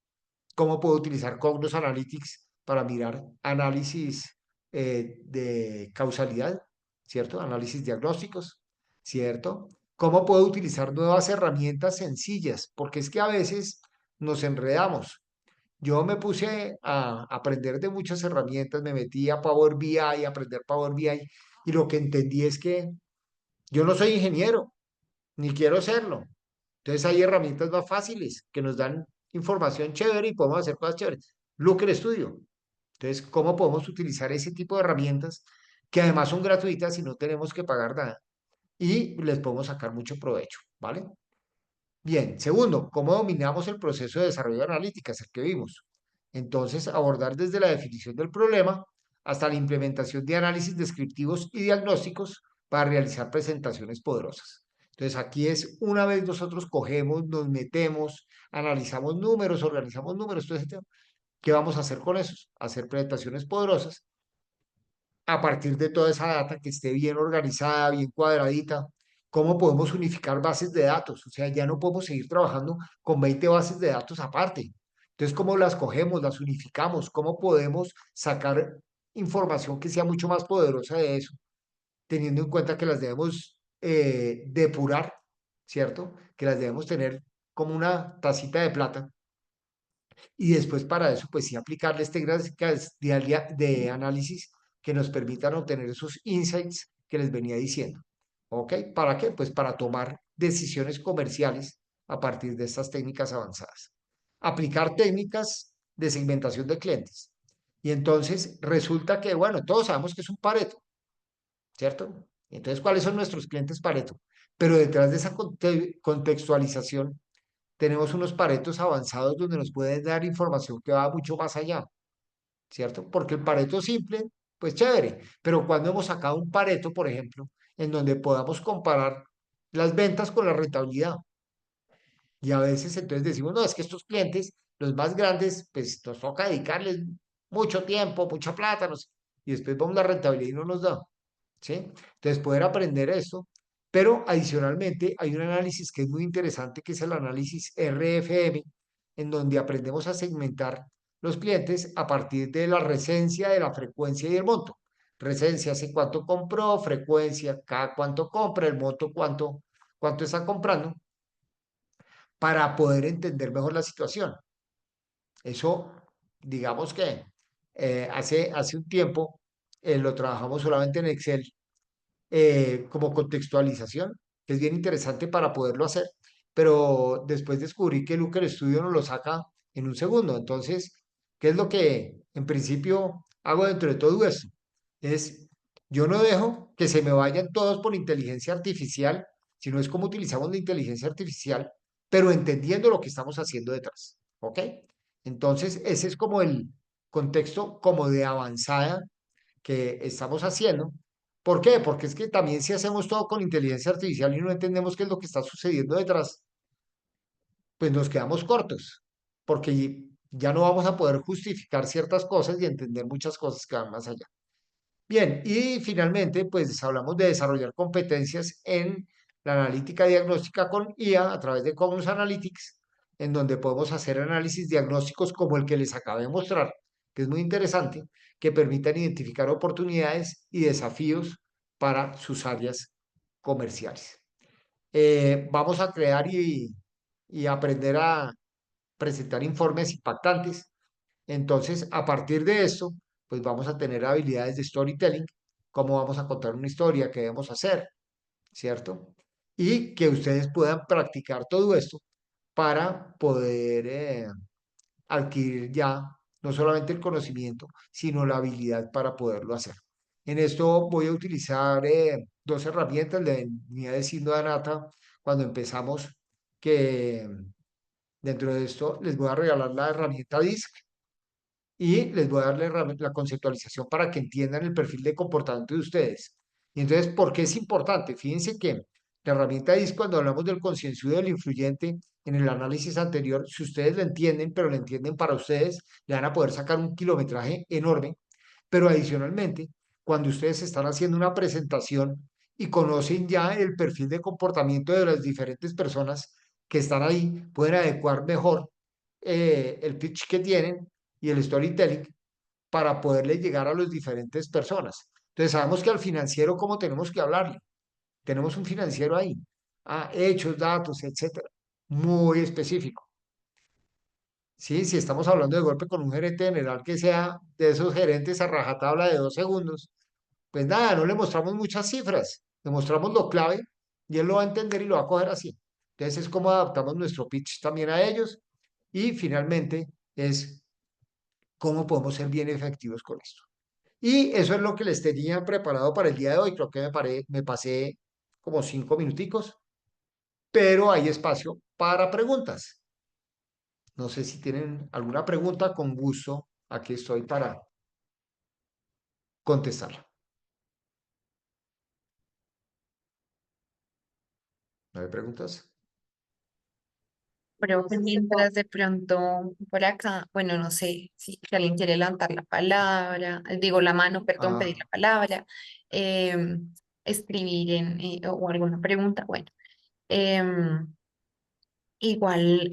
¿Cómo puedo utilizar Cognos Analytics para mirar análisis de causalidad, ¿cierto? Análisis diagnósticos, ¿cierto? ¿Cómo puedo utilizar nuevas herramientas sencillas? Porque es que a veces nos enredamos. Yo me puse a aprender de muchas herramientas, me metí a Power BI, a aprender Power BI, y lo que entendí es que Yo no soy ingeniero, ni quiero serlo. Entonces hay herramientas más fáciles que nos dan información chévere y podemos hacer cosas chéveres. Looker Studio. Entonces, ¿cómo podemos utilizar ese tipo de herramientas que además son gratuitas y no tenemos que pagar nada? Y les podemos sacar mucho provecho, ¿vale? Bien, segundo, ¿cómo dominamos el proceso de desarrollo de analíticas, el que vimos? Entonces, abordar desde la definición del problema hasta la implementación de análisis descriptivos y diagnósticos para realizar presentaciones poderosas. Entonces, aquí es una vez nosotros cogemos, nos metemos, analizamos números, organizamos números, todo ese tema, ¿qué vamos a hacer con esos? Hacer presentaciones poderosas a partir de toda esa data que esté bien organizada, bien cuadradita. ¿Cómo podemos unificar bases de datos? O sea, ya no podemos seguir trabajando con 20 bases de datos aparte. Entonces, ¿cómo las cogemos, las unificamos? ¿Cómo podemos sacar información que sea mucho más poderosa de eso, teniendo en cuenta que las debemos depurar, ¿cierto? Que las debemos tener como una tacita de plata y después para eso, pues sí aplicarles técnicas de análisis que nos permitan obtener esos insights que les venía diciendo. ¿Ok? ¿Para qué? Pues para tomar decisiones comerciales a partir de estas técnicas avanzadas. Aplicar técnicas de segmentación de clientes. Y entonces resulta que, bueno, todos sabemos que es un Pareto, ¿cierto? Entonces, ¿cuáles son nuestros clientes Pareto? Pero detrás de esa contextualización tenemos unos paretos avanzados donde nos pueden dar información que va mucho más allá, ¿cierto? Porque el pareto simple, pues chévere, pero cuando hemos sacado un pareto, por ejemplo, en donde podamos comparar las ventas con la rentabilidad. Y a veces entonces decimos, no, es que estos clientes, los más grandes, pues nos toca dedicarles mucho tiempo, mucha plata, no sé, y después vamos a la rentabilidad y no nos da. ¿Sí? Entonces, poder aprender esto, pero adicionalmente hay un análisis que es muy interesante, que es el análisis RFM, en donde aprendemos a segmentar los clientes a partir de la recencia, de la frecuencia y el monto. Recencia, hace cuánto compró, frecuencia, cada cuánto compra, el monto, cuánto está comprando, para poder entender mejor la situación. Eso, digamos que hace un tiempo lo trabajamos solamente en Excel como contextualización, que es bien interesante para poderlo hacer, pero después descubrí que Looker Studio nos lo saca en un segundo. Entonces, ¿qué es lo que en principio hago dentro de todo esto? Es, yo no dejo que se me vayan todos por inteligencia artificial, sino es como utilizamos la inteligencia artificial, pero entendiendo lo que estamos haciendo detrás, ¿ok? Entonces, ese es como el contexto como de avanzada que estamos haciendo. ¿Por qué? Porque es que también si hacemos todo con inteligencia artificial y no entendemos qué es lo que está sucediendo detrás, pues nos quedamos cortos, porque ya no vamos a poder justificar ciertas cosas y entender muchas cosas que van más allá. Bien, y finalmente, pues hablamos de desarrollar competencias en la analítica diagnóstica con IA a través de Cognos Analytics, en donde podemos hacer análisis diagnósticos como el que les acabo de mostrar, que es muy interesante, que permitan identificar oportunidades y desafíos para sus áreas comerciales. Vamos a crear y aprender a presentar informes impactantes. Entonces, a partir de esto, pues vamos a tener habilidades de storytelling, cómo vamos a contar una historia, qué debemos hacer, ¿cierto? Y que ustedes puedan practicar todo esto para poder adquirir ya no solamente el conocimiento, sino la habilidad para poderlo hacer. En esto voy a utilizar dos herramientas, le venía diciendo a Nata cuando empezamos que dentro de esto les voy a regalar la herramienta DISC y les voy a dar la conceptualización para que entiendan el perfil de comportamiento de ustedes. Y entonces, ¿por qué es importante? Fíjense que la herramienta DISC, cuando hablamos del concienzudo del influyente en el análisis anterior, si ustedes lo entienden, pero lo entienden para ustedes, le van a poder sacar un kilometraje enorme. Pero adicionalmente, cuando ustedes están haciendo una presentación y conocen ya el perfil de comportamiento de las diferentes personas que están ahí, pueden adecuar mejor el pitch que tienen y el storytelling para poderle llegar a las diferentes personas. Entonces sabemos que al financiero, ¿cómo tenemos que hablarle? Tenemos un financiero ahí. Ah, hechos, datos, etcétera. Muy específico. Sí, si estamos hablando de golpe con un gerente general que sea de esos gerentes a rajatabla de 2 segundos, pues nada, no le mostramos muchas cifras. le mostramos lo clave y él lo va a entender y lo va a coger así. Entonces es como adaptamos nuestro pitch también a ellos y finalmente es cómo podemos ser bien efectivos con esto. Y eso es lo que les tenía preparado para el día de hoy. Creo que me pasé como 5 minuticos, pero hay espacio para preguntas. No sé si tienen alguna pregunta, con gusto, aquí estoy para contestarla. ¿No hay preguntas?
Pero mientras de pronto por acá, bueno, no sé si alguien quiere levantar la palabra, digo la mano, perdón, pedir la
Ah,
palabra, escribir o alguna pregunta, bueno. em, Igual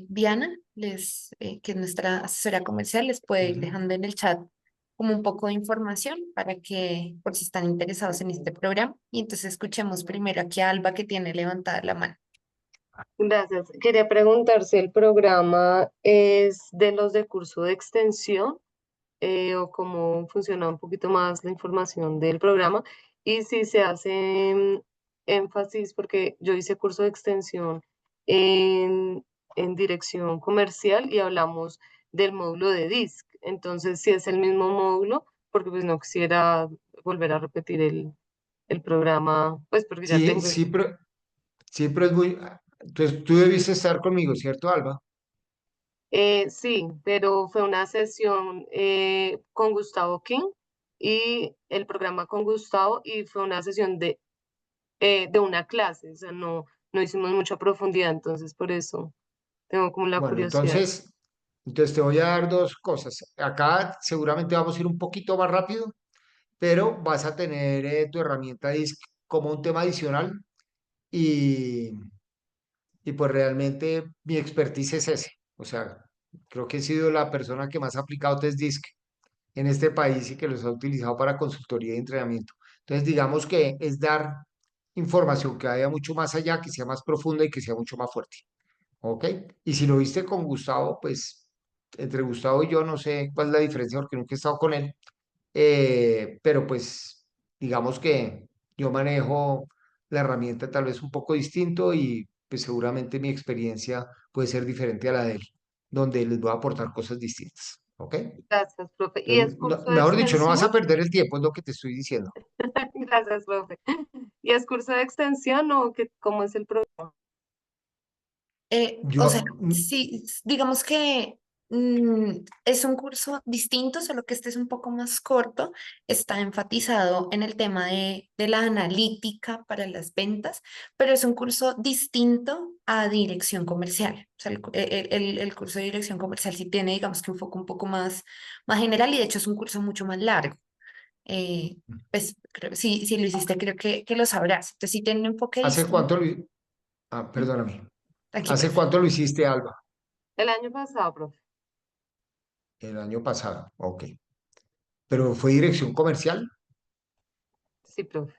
Diana, que es nuestra asesora comercial, les puede ir
ujú.
dejando en el chat como un poco de información para que, por si están interesados en este programa. Y entonces escuchemos primero aquí a Alba que tiene levantada la mano.
Gracias. Quería preguntar si el programa es de los de curso de extensión o cómo funciona un poquito más la información del programa y si se hace énfasis, porque yo hice curso de extensión en, en dirección comercial y hablamos del módulo de DISC. Entonces, si es el mismo módulo, porque pues no quisiera volver a repetir el programa, pues porque ya
Sí,
tengo.
sí, pero es muy... Entonces, tú debiste estar conmigo, ¿cierto, Alba?
Sí, pero fue una sesión con Gustavo King y el programa con Gustavo y fue una sesión de una clase, o sea, no hicimos mucha profundidad, entonces por eso tengo como la
Bueno,
curiosidad.
entonces te voy a dar dos cosas. Acá seguramente vamos a ir un poquito más rápido, pero vas a tener tu herramienta DISC como un tema adicional y, y pues realmente mi expertise es ese. O sea, creo que he sido la persona que más ha aplicado test DISC en este país y que los ha utilizado para consultoría y entrenamiento. Entonces, digamos que es dar información que vaya mucho más allá, que sea más profunda y que sea mucho más fuerte. ¿Ok? Y si lo viste con Gustavo, pues entre Gustavo y yo no sé cuál es la diferencia porque nunca he estado con él, pero pues digamos que yo manejo la herramienta tal vez un poco distinto y pues seguramente mi experiencia puede ser diferente a la de él, donde les voy a aportar cosas distintas. ¿Ok?
Gracias, profe. ¿Y es
Entonces,
curso de
mejor dicho, no vas
extensión?
a perder el tiempo, es lo que te estoy diciendo.
Gracias, profe. ¿Y es curso de extensión o cómo es el programa?
O sea,
Yo,
sí, digamos que es un curso distinto, solo que este es un poco más corto, está enfatizado en el tema de la analítica para las ventas, pero es un curso distinto a dirección comercial. O sea, el curso de dirección comercial sí tiene, digamos que un foco un poco más general y de hecho es un curso mucho más largo. Eh, pues si lo hiciste, creo que lo sabrás. Entonces sí tiene un enfoque
¿hace
distinto.
cuánto perdóname,
Aquí,
¿hace
profe.
cuánto lo hiciste, Alba?
El año pasado, profe.
El año pasado, ok. ¿Pero fue dirección comercial?
Sí, profe.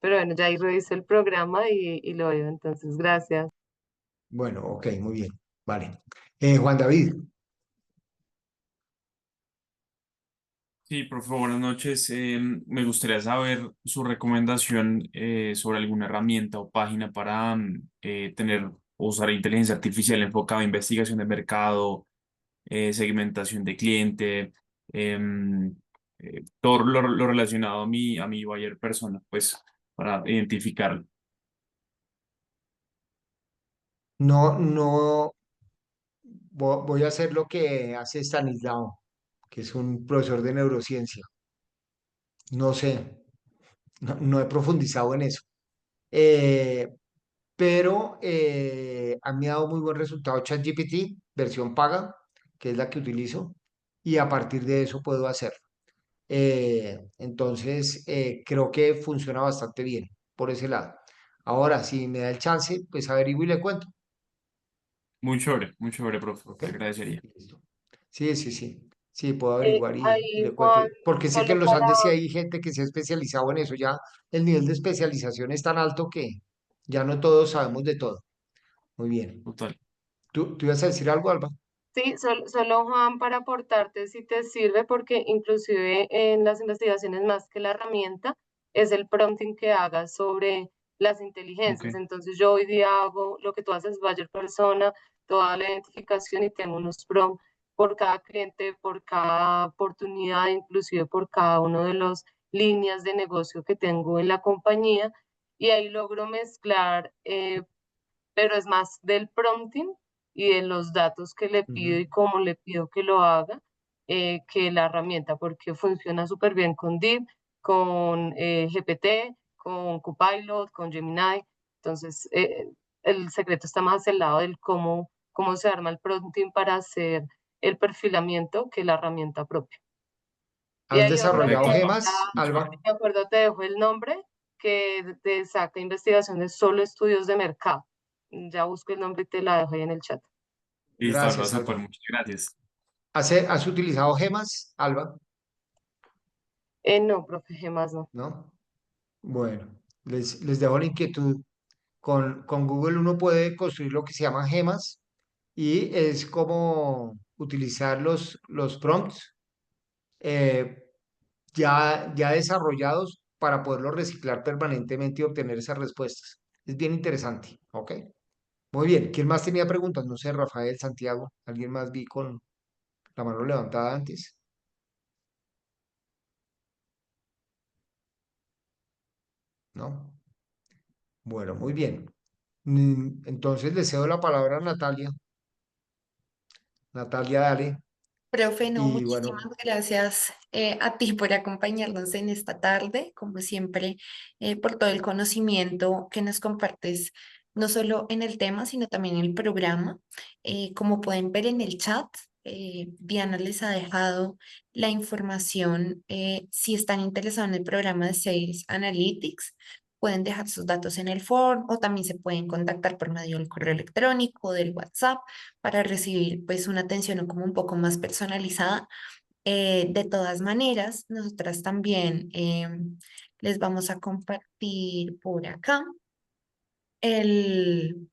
Pero bueno, ya ahí revisé el programa y lo veo, entonces gracias.
Bueno, ok, muy bien. Vale. Juan David,
Sí, profe, buenas noches. Me gustaría saber su recomendación sobre alguna herramienta o página para tener o usar inteligencia artificial enfocada en investigación de mercado, segmentación de cliente, em, todo lo relacionado a mi buyer persona, pues para identificarlo.
no voy a hacer lo que hace Stanislao, que es un profesor de neurociencia. No sé, no he profundizado en eso. Eh, pero a mí me ha dado muy buen resultado ChatGPT, versión paga, que es la que utilizo, y a partir de eso puedo hacerlo. Entonces, creo que funciona bastante bien por ese lado. Ahora, si me da el chance, pues averiguo y le cuento.
Muy chévere, profe.
¿Ok?
Le agradecería.
Listo. Sí, sí, sí. Sí, puedo averiguar y
Ahí,
le cuento.
Juan,
Porque sé que
solo
en los
para,
Andes sí hay gente que se ha especializado en eso. Ya el nivel de especialización es tan alto que ya no todos sabemos de todo. Muy bien.
Total.
¿Tú ibas a decir algo, Alba?
sí, solo Juan, para aportarte si te sirve, porque inclusive en las investigaciones más que la herramienta, es el prompting que hagas sobre las
Ok.
inteligencias. Entonces yo hoy día hago lo que tú haces, Buyer Persona, toda la identificación y tengo unos prompts por cada cliente, por cada oportunidad, inclusive por cada uno de los líneas de negocio que tengo en la compañía y ahí logro mezclar, pero es más del prompting y de los datos que le pido
Ujú.
y cómo le pido que lo haga, que la herramienta, porque funciona súper bien con Deep, con GPT, con Copilot, con Gemini. Entonces, el secreto está más hacia el lado del cómo se arma el prompting para hacer el perfilamiento que la herramienta propia. Y
¿Has
hay otra que
desarrollado
Perfecto.
gemas, Alba?
de acuerdo, te dejo el nombre, que te saca investigaciones solo estudios de mercado. Ya busco el nombre y te la dejo ahí en el chat.
Listo, Alba,
Gracias,
súper,
Alba.
muchas gracias.
¿Has utilizado gemas, Alba?
No, profe, gemas no.
¿No? Bueno, les dejo la inquietud. Con Google uno puede construir lo que se llaman gemas y es como utilizar los prompts eh, ya desarrollados para poderlos reciclar permanentemente y obtener esas respuestas. Es bien interesante, ¿ok? Muy bien. ¿Quién más tenía preguntas? No sé, Rafael, Santiago. ¿Alguien más vi con la mano levantada antes? ¿No? Bueno, muy bien. Entonces le cedo la palabra a Natalia. Natalia, dale.
Profe, no,
Y
muchísimas
bueno,
gracias a ti por acompañarnos en esta tarde, como siempre, por todo el conocimiento que nos compartes, no solo en el tema, sino también en el programa. Como pueden ver en el chat, Diana les ha dejado la información. Si están interesados en el programa de Sales Analytics, pueden dejar sus datos en el form o también se pueden contactar por medio del correo electrónico, del WhatsApp para recibir pues una atención como un poco más personalizada. De todas maneras, nosotras también les vamos a compartir por acá el,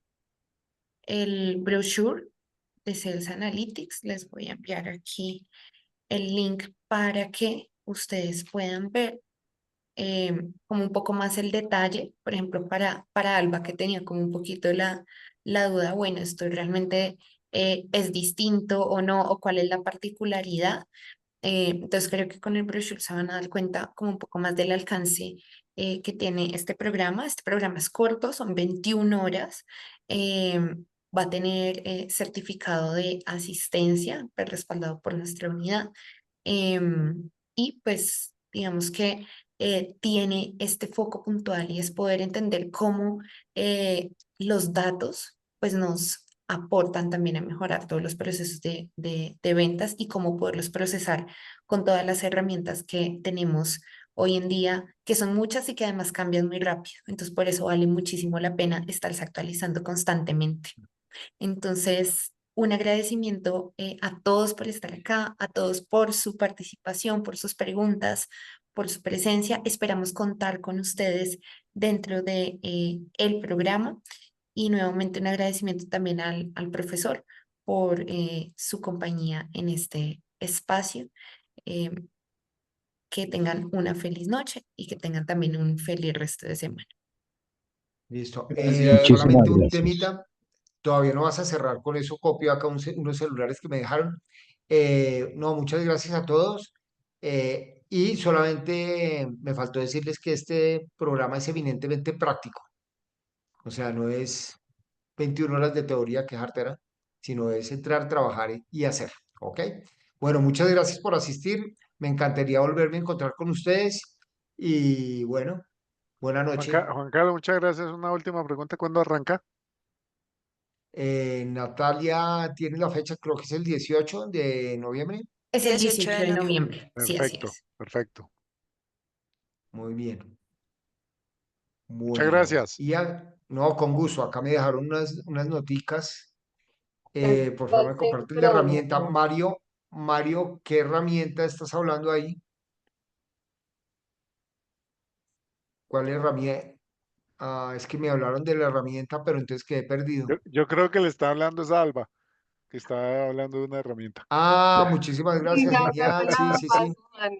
el brochure de Sales Analytics. Les voy a enviar aquí el link para que ustedes puedan ver como un poco más el detalle, por ejemplo, para Alba, que tenía como un poquito la duda, bueno, esto realmente es distinto o no, o cuál es la particularidad. Entonces creo que con el brochure se van a dar cuenta como un poco más del alcance que tiene este programa. Este programa es corto, son 21 horas. eh, Va a tener certificado de asistencia, pues, respaldado por nuestra unidad. Y pues digamos que tiene este foco puntual y es poder entender cómo los datos pues nos aportan también a mejorar todos los procesos de ventas y cómo poderlos procesar con todas las herramientas que tenemos hoy en día, que son muchas y que además cambian muy rápido. Entonces por eso vale muchísimo la pena estarse actualizando constantemente. Entonces, un agradecimiento a todos por estar acá, a todos por su participación, por sus preguntas, por su presencia. Esperamos contar con ustedes dentro de el programa y nuevamente un agradecimiento también al profesor por su compañía en este espacio. Eh, que tengan una feliz noche y que tengan también un feliz resto de semana.
listo.
Gracias.
Solamente
Muchísimas
un
gracias.
temita. Todavía no vas a cerrar con eso. Copio acá unos celulares que me dejaron. No, muchas gracias a todos. Y solamente me faltó decirles que este programa es eminentemente práctico. O sea, no es 21 horas de teoría que es artera, sino es entrar, trabajar y hacer. ¿Ok? Bueno, muchas gracias por asistir. Me encantaría volverme a encontrar con ustedes. Y bueno, buena noche.
Juan Carlos, muchas gracias. Una última pregunta, ¿cuándo arranca?
Natalia tiene la fecha, creo que es el 18 de noviembre.
Es el
18
18
de
de
noviembre.
noviembre. Sí, así
Perfecto,
es.
perfecto.
Muy bien.
Muchas
Bueno,
gracias.
y no, con gusto. Acá me dejaron unas noticas.
Es
Por favor, me
base
comparten la herramienta.
crónico.
Mario, ¿qué herramienta estás hablando ahí? ¿Cuál herramienta? Ah, es que me hablaron de la herramienta, pero entonces quedé perdido.
Yo creo que le está hablando es Alba, que está hablando de una herramienta.
Ah, muchísimas
Y
gracias,
ya agarré
genial. Sí,
la
sí, sí.
base, Juan,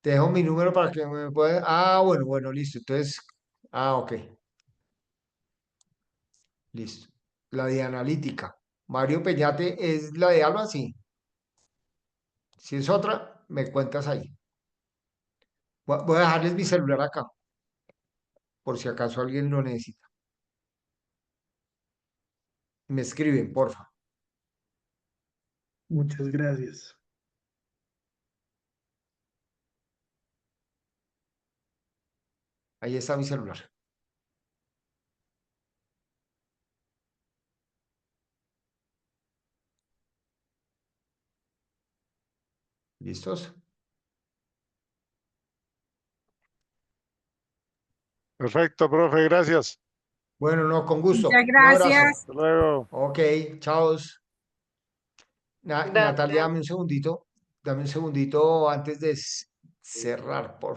Te dejo mi número para que me puedas. Ah, bueno, bueno, listo. Entonces, ok, listo. La de analítica. Mario Peñate es la de Alba, sí. Si es otra, me cuentas ahí. Voy a dejarles mi celular acá, por si acaso alguien lo necesita. Me escriben, porfa.
Muchas gracias.
Ahí está mi celular. ¿Listos?
Perfecto, profe, gracias.
Bueno, no, con gusto.
Muchas
Un abrazo.
gracias.
Hasta luego.
Ok, chao. Natalia,
Gracias.
dame un segundito antes de cerrar, por favor.